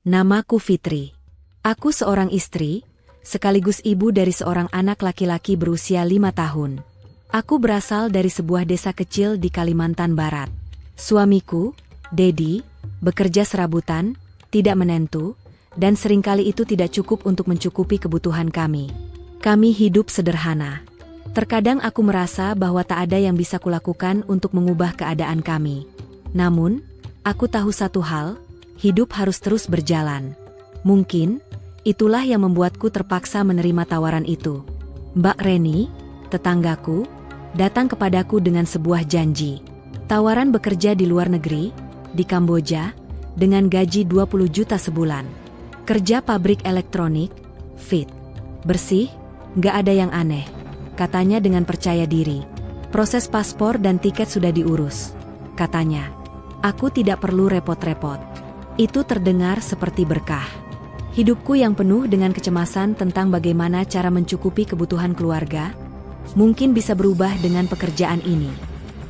Namaku Fitri. Aku seorang istri, sekaligus ibu dari seorang anak laki-laki berusia 5 tahun. Aku berasal dari sebuah desa kecil di Kalimantan Barat. Suamiku, Dedi, bekerja serabutan, tidak menentu, dan seringkali itu tidak cukup untuk mencukupi kebutuhan kami. Kami hidup sederhana. Terkadang aku merasa bahwa tak ada yang bisa kulakukan untuk mengubah keadaan kami. Namun, aku tahu satu hal, hidup harus terus berjalan. Mungkin, itulah yang membuatku terpaksa menerima tawaran itu. Mbak Reni, tetanggaku, datang kepadaku dengan sebuah janji. Tawaran bekerja di luar negeri, di Kamboja, dengan gaji 20 juta sebulan. Kerja pabrik elektronik, fit, bersih, nggak ada yang aneh, katanya dengan percaya diri. Proses paspor dan tiket sudah diurus, katanya. Aku tidak perlu repot-repot. Itu terdengar seperti berkah. Hidupku yang penuh dengan kecemasan tentang bagaimana cara mencukupi kebutuhan keluarga, mungkin bisa berubah dengan pekerjaan ini.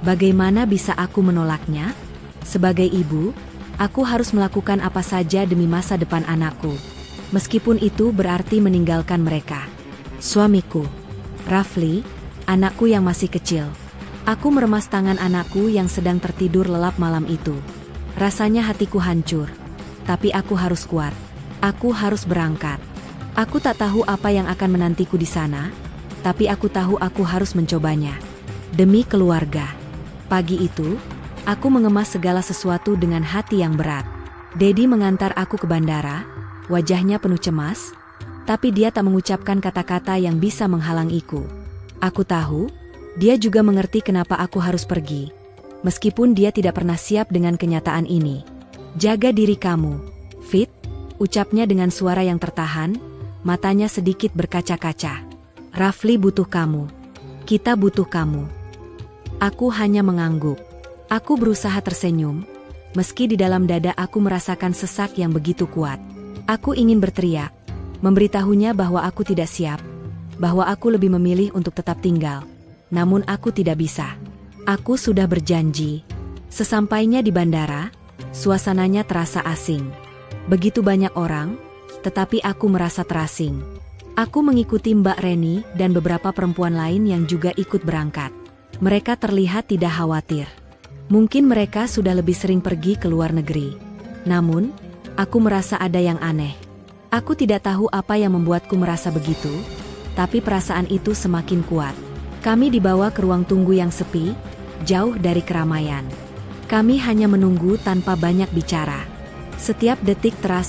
Bagaimana bisa aku menolaknya? Sebagai ibu, aku harus melakukan apa saja demi masa depan anakku. Meskipun itu berarti meninggalkan mereka. Suamiku, Rafli, anakku yang masih kecil. Aku meremas tangan anakku yang sedang tertidur lelap malam itu. Rasanya hatiku hancur. Tapi aku harus kuat. Aku harus berangkat. Aku tak tahu apa yang akan menantiku di sana, tapi aku tahu aku harus mencobanya. Demi keluarga. Pagi itu, aku mengemas segala sesuatu dengan hati yang berat. Dedi mengantar aku ke bandara, wajahnya penuh cemas, tapi dia tak mengucapkan kata-kata yang bisa menghalangiku. Aku tahu, dia juga mengerti kenapa aku harus pergi. Meskipun dia tidak pernah siap dengan kenyataan ini. Jaga diri kamu, Fit, ucapnya dengan suara yang tertahan, matanya sedikit berkaca-kaca. Rafli butuh kamu. Kita butuh kamu. Aku hanya mengangguk. Aku berusaha tersenyum, meski di dalam dada aku merasakan sesak yang begitu kuat. Aku ingin berteriak, memberitahunya bahwa aku tidak siap, bahwa aku lebih memilih untuk tetap tinggal. Namun aku tidak bisa. Aku sudah berjanji. Sesampainya di bandara, suasananya terasa asing. Begitu banyak orang, tetapi aku merasa terasing. Aku mengikuti Mbak Reni dan beberapa perempuan lain yang juga ikut berangkat. Mereka terlihat tidak khawatir. Mungkin mereka sudah lebih sering pergi ke luar negeri. Namun, aku merasa ada yang aneh. Aku tidak tahu apa yang membuatku merasa begitu, tapi perasaan itu semakin kuat. Kami dibawa ke ruang tunggu yang sepi, jauh dari keramaian. Kami hanya menunggu tanpa banyak bicara. Setiap detik terasa